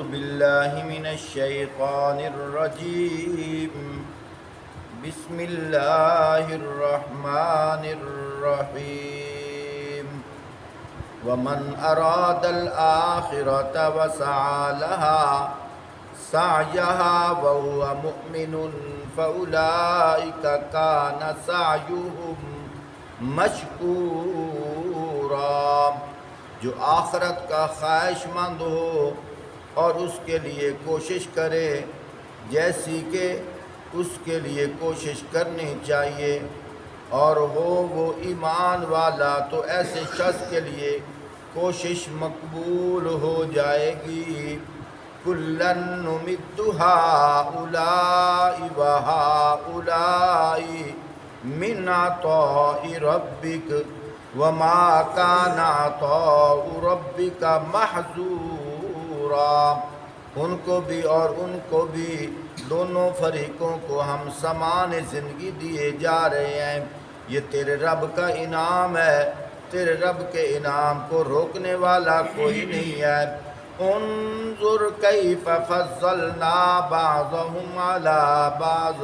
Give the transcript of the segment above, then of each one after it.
بالله من الشيطان الرجيم بسم الله الرحمن الرحيم ومن أراد الآخرة وسعى لها سعيها وهو مؤمن فأولئك كان سعيهم مشکورا۔ جو آخرت کا خواہش مند ہو اور اس کے لیے کوشش کرے جیسی کہ اس کے لیے کوشش کرنی چاہیے، اور ہو وہ ایمان والا، تو ایسے شخص کے لیے کوشش مقبول ہو جائے گی۔ کُلًّا نُمِدُّ هَٰؤُلَاءِ وَهَٰؤُلَاءِ مِنْ عَطَاءِ رَبِّكَ وَمَا كَانَ عَطَاءُ رَبِّكَ مَحْظُورًا۔ ان کو بھی اور ان کو بھی، دونوں فریقوں کو ہم سامان زندگی دیے جا رہے ہیں۔ یہ تیرے رب کا انعام ہے، تیرے رب کے انعام کو روکنے والا کوئی نہیں ہے۔ انظر کیف فضلنا بعضهم على بعض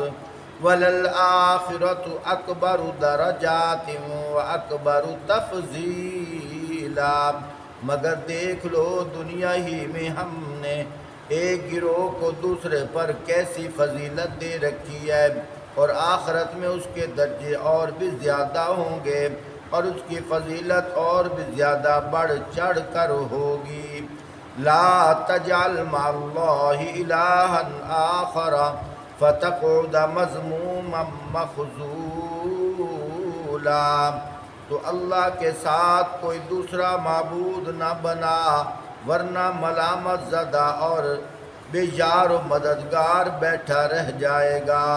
وللآخرة اکبر درجات واکبر تفضیلا۔ مگر دیکھ لو دنیا ہی میں ہم نے ایک گروہ کو دوسرے پر کیسی فضیلت دے رکھی ہے، اور آخرت میں اس کے درجے اور بھی زیادہ ہوں گے، اور اس کی فضیلت اور بھی زیادہ بڑھ چڑھ کر ہوگی۔ لا تجعل مع اللہ الہا آخر فتقعد مذموما مخذولا۔ تو اللہ کے ساتھ کوئی دوسرا معبود نہ بنا، ورنہ ملامت زدہ اور بے یار و مددگار بیٹھا رہ جائے گا۔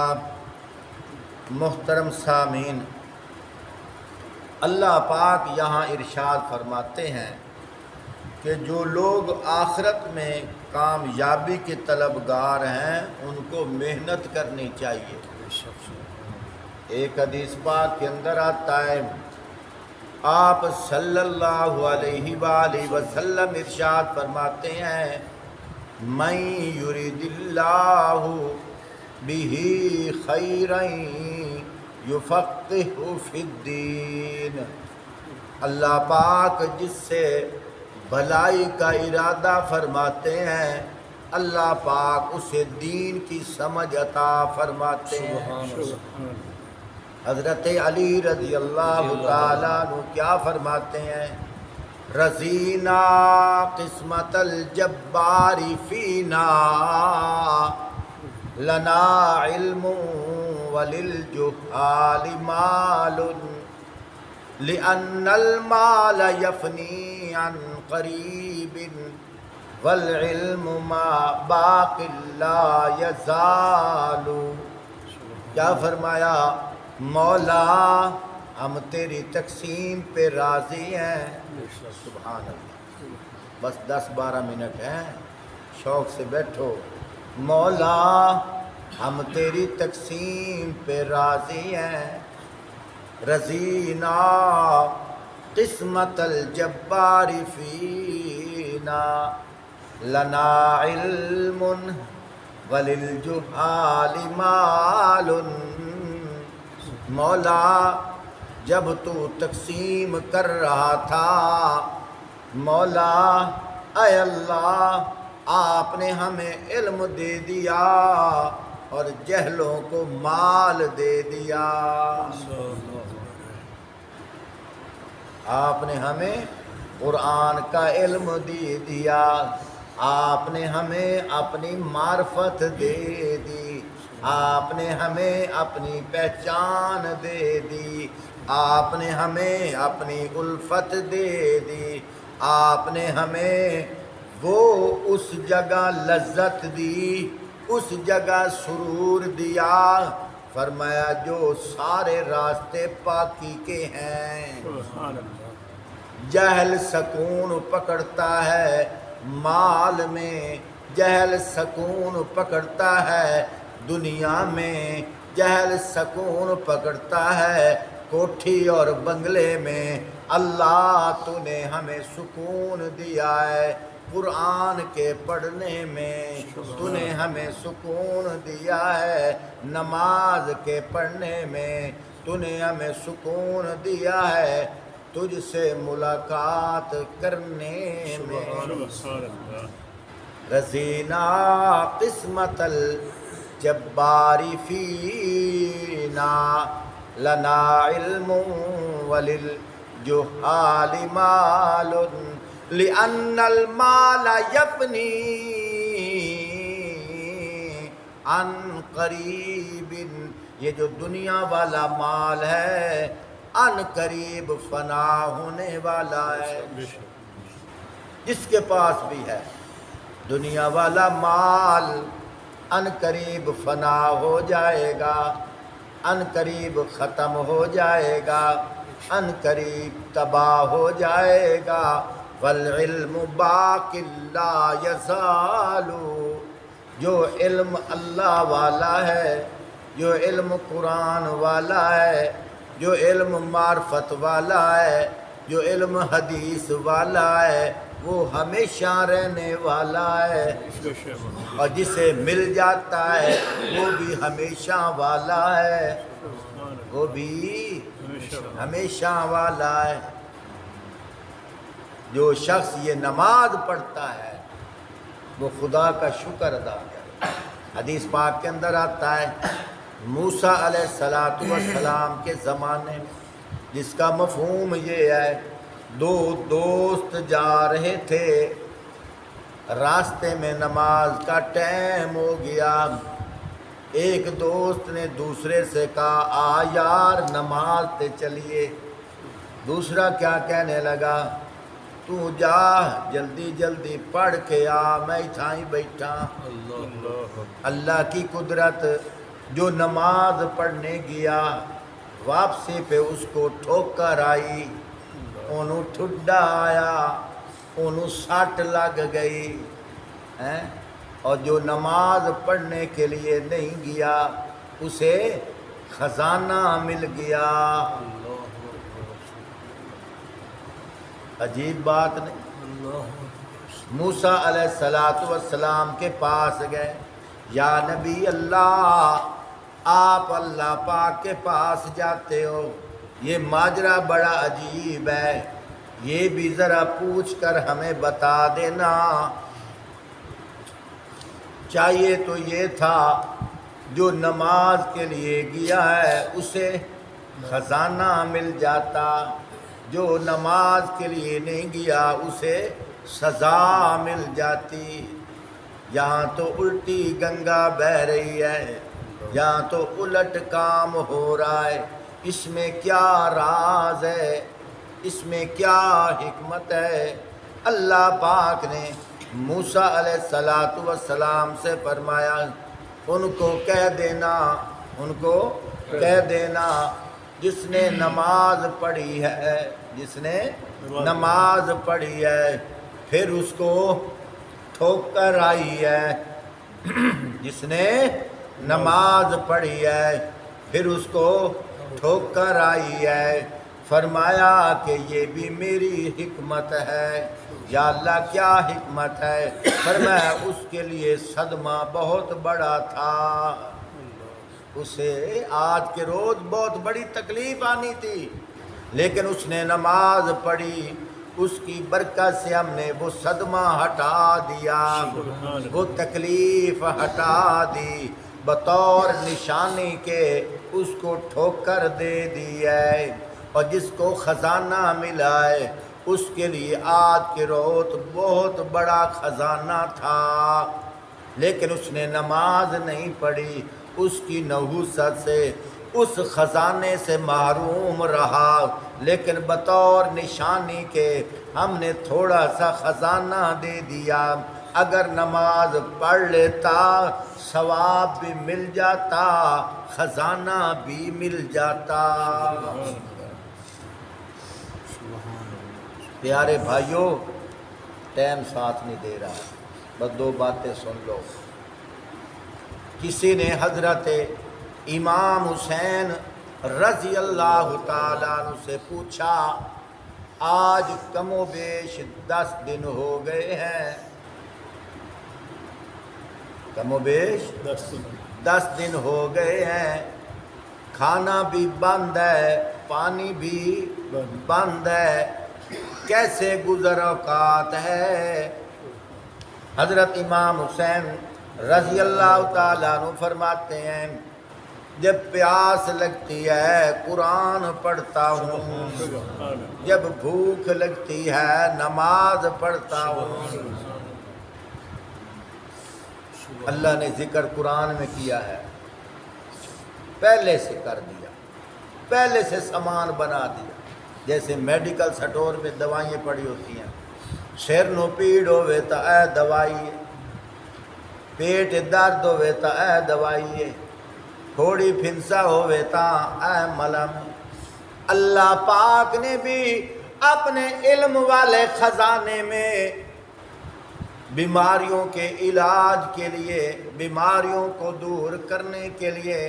محترم سامعین، اللہ پاک یہاں ارشاد فرماتے ہیں کہ جو لوگ آخرت میں کامیابی کے طلبگار ہیں ان کو محنت کرنی چاہیے۔ ایک حدیث پاک کے اندر آتا ہے، آپ صلی اللہ علیہ وآلہ وسلم ارشاد فرماتے ہیں، من یرید اللہ بہ خیرا یفقہہ فی الدین۔ اللہ پاک جس سے بھلائی کا ارادہ فرماتے ہیں، اللہ پاک اسے دین کی سمجھ عطا فرماتے ہیں۔ حضرت علی رضی اللہ تعالیٰ عنہ کیا فرماتے ہیں؟ رضینا قسمت الجبار فینا لنا علم وللجہال مال لأن المال یفنی عن قریب والعلم ما باق لا یزال۔ کیا فرمایا؟ مولا ہم تیری تقسیم پہ راضی ہیں۔ سبحان اللہ۔ بس 10-12 منٹ ہیں، شوق سے بیٹھو۔ مولا ہم تیری تقسیم پہ راضی ہیں، رضینا قسمت الجبار فینا لنا علم وللجہال مال۔ مولا جب تو تقسیم کر رہا تھا، مولا اے اللہ آپ نے ہمیں علم دے دیا اور جہلوں کو مال دے دیا۔ آپ نے ہمیں قرآن کا علم دے دیا، آپ نے ہمیں اپنی معرفت دے دی، آپ نے ہمیں اپنی پہچان دے دی، آپ نے ہمیں اپنی الفت دے دی، آپ نے ہمیں وہ اس جگہ لذت دی، اس جگہ سرور دیا، فرمایا جو سارے راستے پاکی کے ہیں۔ جہل سکون پکڑتا ہے مال میں، جہل سکون پکڑتا ہے دنیا میں، جہل سکون پکڑتا ہے کوٹھی اور بنگلے میں۔ اللہ تو نے ہمیں سکون دیا ہے، قرآن کے پڑھنے میں، تو نے ہمیں سکون دیا ہے نماز کے پڑھنے میں، تو نے ہمیں سکون دیا ہے تجھ سے ملاقات کرنے میں۔ رضینا قسمت الجبار فینا لنا علم وللجہال مال لأن المال یفنی عن قریب، یہ جو دنیا والا مال ہے عن قریب فنا ہونے والا ہے۔ جس کے پاس بھی ہے دنیا والا مال ان قریب فنا ہو جائے گا، ان قریب ختم ہو جائے گا، ان قریب تباہ ہو جائے گا۔ والعلم باق لا یزال، جو علم اللہ والا ہے، جو علم قرآن والا ہے، جو علم معرفت والا ہے، جو علم حدیث والا ہے، وہ ہمیشہ رہنے والا ہے، اور جسے مل جاتا ہے وہ بھی ہمیشہ والا ہے، وہ بھی ہمیشہ والا ہے۔ جو شخص یہ نماز پڑھتا ہے وہ خدا کا شکر ادا کرے۔ حدیث پاک کے اندر آتا ہے موسیٰ علیہ السلام کے زمانے میں، جس کا مفہوم یہ ہے، دو دوست جا رہے تھے، راستے میں نماز کا ٹائم ہو گیا، ایک دوست نے دوسرے سے کہا آ یار نماز تے چلیے، دوسرا کیا کہنے لگا، تو جا جلدی جلدی پڑھ کے آ، میں اتھاں ہی بیٹھا۔ اللہ کی قدرت، جو نماز پڑھنے گیا واپسی پہ اس کو ٹھوکر آئی، انہوں ٹھڈا آیا، انہوں سٹ لگ گئی، اور جو نماز پڑھنے کے لیے نہیں گیا اسے خزانہ مل گیا۔ عجیب بات نہیں؟ موسیٰ علیہ السلام کے پاس گئے، یا نبی اللہ، آپ اللہ پاک کے پاس جاتے ہو، یہ ماجرا بڑا عجیب ہے، یہ بھی ذرا پوچھ کر ہمیں بتا دینا۔ چاہیے تو یہ تھا جو نماز کے لیے گیا ہے اسے خزانہ مل جاتا، جو نماز کے لیے نہیں گیا اسے سزا مل جاتی۔ یہاں تو الٹی گنگا بہہ رہی ہے، یہاں تو الٹ کام ہو رہا ہے، اس میں کیا راز ہے، اس میں کیا حکمت ہے؟ اللہ پاک نے موسیٰ علیہ السلام سے فرمایا ان کو کہہ دینا، ان کو کہہ دینا، جس نے نماز پڑھی ہے، جس نے نماز پڑھی ہے پھر اس کو ٹھوکر آئی ہے، جس نے نماز پڑھی ہے پھر اس کو ٹھوکر آئی ہے، فرمایا کہ یہ بھی میری حکمت ہے۔ یا اللہ کیا حکمت ہے؟ فرمایا اس کے لیے صدمہ بہت بڑا تھا، اسے آج کے روز بہت بڑی تکلیف آنی تھی، لیکن اس نے نماز پڑھی، اس کی برکت سے ہم نے وہ صدمہ ہٹا دیا، وہ تکلیف ہٹا دی، بطور نشانی کے اس کو ٹھوکر دے دی ہے۔ اور جس کو خزانہ ملا ہے اس کے لیے آج کے روز بہت بڑا خزانہ تھا، لیکن اس نے نماز نہیں پڑھی، اس کی نحوست سے اس خزانے سے محروم رہا، لیکن بطور نشانی کے ہم نے تھوڑا سا خزانہ دے دیا، اگر نماز پڑھ لیتا ثواب بھی مل جاتا، خزانہ بھی مل جاتا۔ پیارے بھائیوں، ٹائم ساتھ نہیں دے رہا، بس دو باتیں سن لو۔ کسی نے حضرت امام حسین رضی اللہ تعالیٰ عنہ سے پوچھا آج کم و بیش 10 دن ہو گئے ہیں، کم و بیش 10 دن ہو گئے ہیں، کھانا بھی بند ہے، پانی بھی بند ہے، کیسے گزر اوقات ہے۔ حضرت امام حسین رضی اللہ تعالیٰ عنہ فرماتے ہیں جب پیاس لگتی ہے قرآن پڑھتا ہوں، جب بھوک لگتی ہے نماز پڑھتا ہوں۔ اللہ نے ذکر قرآن میں کیا ہے، پہلے سے کر دیا، پہلے سے سامان بنا دیا۔ جیسے میڈیکل سٹور میں دوائیں پڑی ہوتی ہیں، سر نو پیڑ ہوئے تو اے دوائی ہے، پیٹ درد ہوئے تو اے دوائی ہے، تھوڑی پھنسا ہوئے تا اے ملم۔ اللہ پاک نے بھی اپنے علم والے خزانے میں بیماریوں کے علاج کے لیے، بیماریوں کو دور کرنے کے لیے،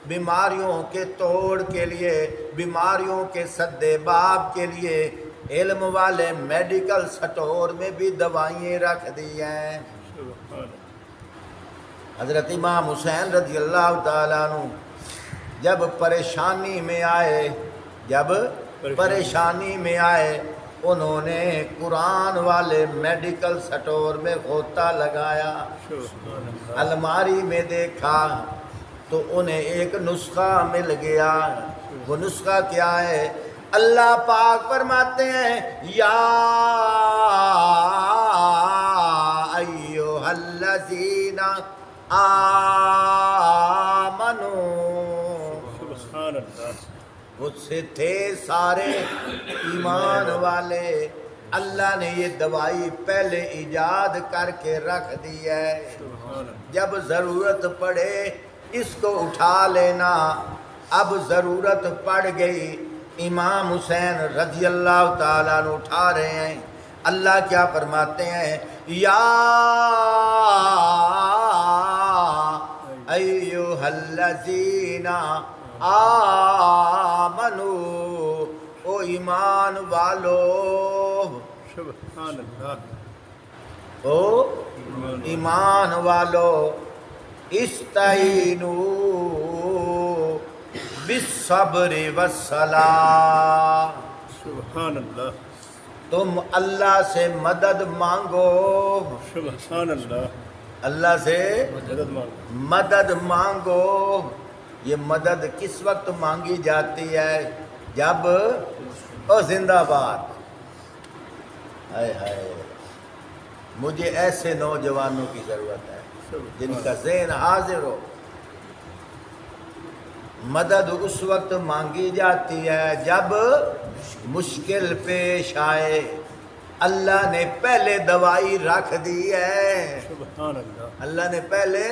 بیماریوں کے توڑ کے لیے، بیماریوں کے سد باب کے لیے علم والے میڈیکل سٹور میں بھی دوائیں رکھ دی ہیں۔ حضرت امام حسین رضی اللہ تعالیٰ عنہ جب پریشانی میں آئے، جب پریشانی میں آئے، انہوں نے قرآن والے میڈیکل سٹور میں غوطہ لگایا، الماری میں دیکھا تو انہیں ایک نسخہ مل گیا۔ وہ نسخہ کیا ہے؟ اللہ پاک فرماتے ہیں یا ایھا الذین آمنو، سبحان اللہ، اس سے تھے سارے ایمان والے۔ اللہ نے یہ دوائی پہلے ایجاد کر کے رکھ دی ہے، جب ضرورت پڑے اس کو اٹھا لینا۔ اب ضرورت پڑ گئی، امام حسین رضی اللہ تعالیٰ عنہ اٹھا رہے ہیں۔ اللہ کیا فرماتے ہیں؟ یا ایھا الذین آمنو، او ایمان والو، سبحان اللہ، او ایمان والو، استعینوا بالصبر والصلاۃ، سبحان اللہ، تم اللہ سے مدد مانگو، سبحان اللہ، اللہ سے مدد مانگو، مدد مانگو۔ یہ مدد کس وقت مانگی جاتی ہے؟ جب او زندہ باد، ہائے ہائے، مجھے ایسے نوجوانوں کی ضرورت ہے جن کا ذہن حاضر ہو۔ مدد اس وقت مانگی جاتی ہے جب مشکل پیش آئے۔ اللہ نے پہلے دوائی رکھ دی ہے، سبحان اللہ، اللہ نے پہلے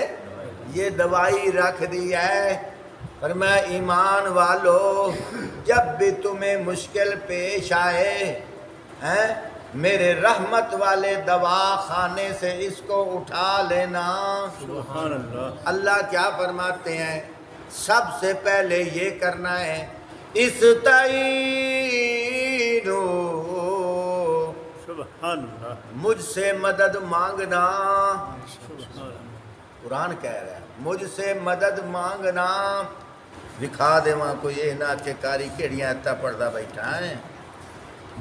یہ دوائی رکھ دی ہے۔ فرمایا ایمان والو، جب بھی تمہیں مشکل پیش آئے ہیں، میرے رحمت والے دوا خانے سے اس کو اٹھا لینا۔ سبحان اللہ، اللہ کیا فرماتے ہیں؟ سب سے پہلے یہ کرنا ہے، استعینوا، سبحان اللہ، مجھ سے مدد مانگنا۔ سبحان اللہ، قرآن کہہ رہا ہے مجھ سے مدد مانگنا۔ دکھا دے وہاں کوئی یہ نہ کہ کاری کیڑیاں اتنا پڑھتا بیٹھا ہے۔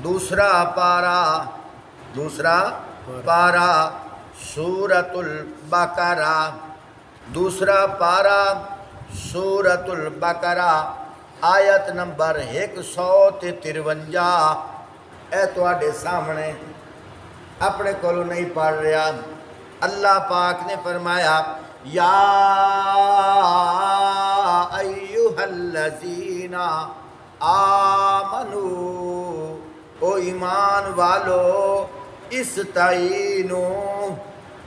دوسرا پارا سورۃ البقرہ، دوسرا پارا سورۃ البقرہ آیت نمبر 153۔ اے تواڈے سامنے، اپنے کولو نہیں پڑھ رہا۔ اللہ پاک نے فرمایا یا ایھا الذین آمنو، او ایمان والو، استعینوا،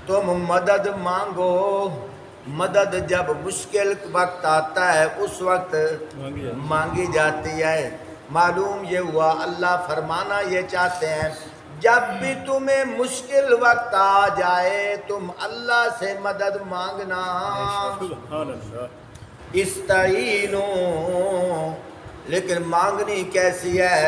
تم مدد مانگو۔ مدد جب مشکل وقت آتا ہے اس وقت مانگی جاتی ہے۔ معلوم یہ ہوا اللہ فرمانا یہ چاہتے ہیں جب بھی تمہیں مشکل وقت آ جائے تم اللہ سے مدد مانگنا۔ سبحان اللہ، استعینوا، لیکن مانگنی کیسی ہے؟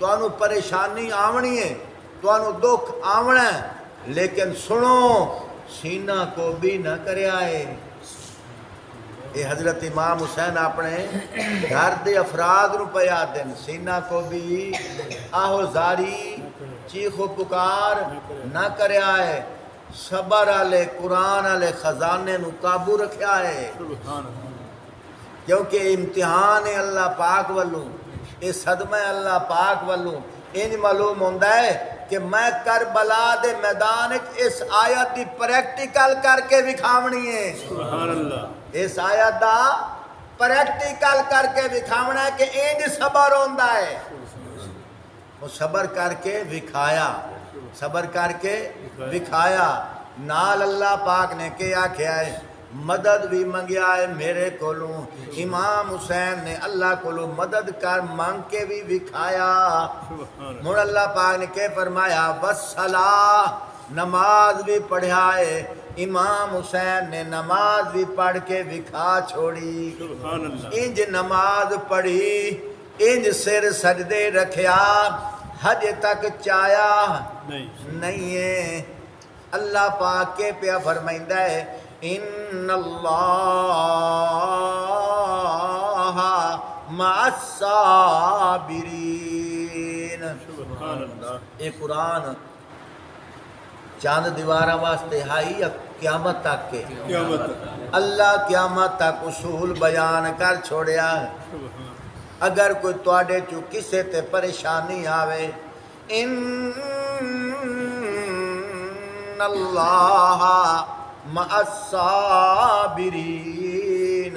تانوں پریشانی آونی ہے، تانوں دکھ آونا ہے، لیکن سنو سینہ کو بھی نہ کریا ہے۔ یہ حضرت امام حسین اپنے گھر دے افراد نو پیا دن، سینہ کو بھی آہو زاری چیخ و پکار نہ کریا ہے، صبر والے قرآن والے خزانے نو قابو رکھیا ہے، سبحان اللہ کیونکہ امتحان ہے اللہ پاک والوں، یہ صدمہ ہے اللہ پاک والوں۔ انج معلوم ہوندہ ہے کہ میں کربلا دے میدان اس آیت دی پریکٹیکل کر کے دکھاونی ہے، سبحان اللہ اس آیت دا پریکٹیکل کر کے دکھاونا ہے کہ انج صبر ہوندہ ہے۔ وہ صبر کر کے دکھایا، صبر کر کے دکھایا، نال اللہ پاک نے کیا کیا ہے، مدد بھی منگیا ہے میرے کولوں، امام حسین نے اللہ کولوں مدد کر مانگ کے بھی دکھایا۔ سبحان اللہ مڑ اللہ پاک نے کہ فرمایا وَالصَّلَاةِ، نماز بھی پڑھا ہے، امام حسین نے نماز بھی پڑھ کے دکھا چھوڑی۔ سبحان اللہ انج نماز پڑھی، انج سر سجدے رکھیا، حج تک چایا نہیں ہے۔ اللہ پاک کے پیا فرمائندہ ہے ان اللہ مع الصابرین۔ سبحان اللہ یہ قرآن چاند دیوارہ واسطے ہائی یا قیامت تک کے؟ قیامت اللہ قیامت تک اصول بیان کر چھوڑیا ہے۔ سبحان اگر کوئی تواڈے چوں کسے تے پریشانی آوے، ان اللہ مع الصابرین،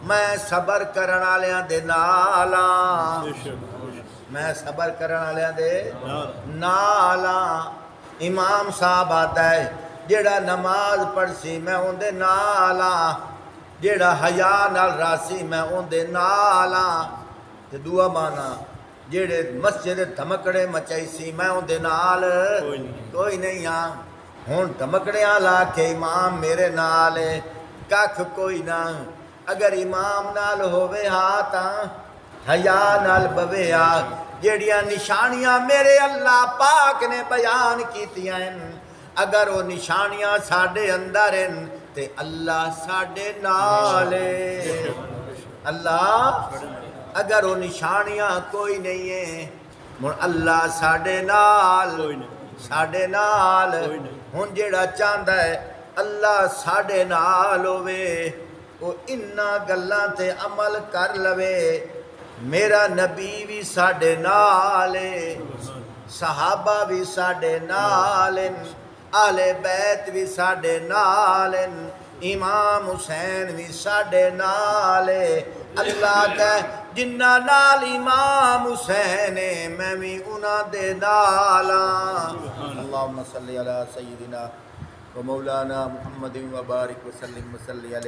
میں صبر کرن والیاں دے نال ہاں، بے شک بے شک میں صبر کرن والیاں دے نعرہ نال ہاں۔ امام صاحب آتا ہے جیڑا نماز پڑھ سی میں اون دے نال ہاں، جیڑا حیا نال راسی میں اون دے نال ہاں۔ تے دعا مانا جیڑے مسجد دھمکڑے مچائی سی میں اون دے نال کوئی نہیں ہاں۔ ہن دھمکڑیاں لا کے امام میرے نال ہے، ککھ کوئی نہ، اگر امام نال ہووے ہاں تاں حیا نال بوے ہاں۔ جیڑیاں نشانیاں میرے اللہ پاک نے بیان کیتیاں ہیں، اگر وہ نشانیاں ساڈے اندر ہیں تے اللہ ساڈے نال ہے۔ اللہ اگر وہ نشانیاں کوئی نہیں ہیں مڑ اللہ ساڈے نال، کوئی نہیں ساڈے نال۔ کوئی نہیں۔ ہن جیڑا چاہندا ہے اللہ ساڈے نال ہووے وہ انہاں گلاں تے عمل کر لوے۔ میرا نبی بھی ساڈے نال ہے، صحابہ بھی ساڈے نال ہیں، اہل بیت بھی ساڈے نال ہیں، امام حسین بھی ساڈے نال ہے۔ اللہ کہ جنہ نال امام حسین ہے میں بھی انہاں دے نال ہاں۔ اللہم صلی علی سیدنا و مولانا محمد و بارک وسلم وصلی علیہ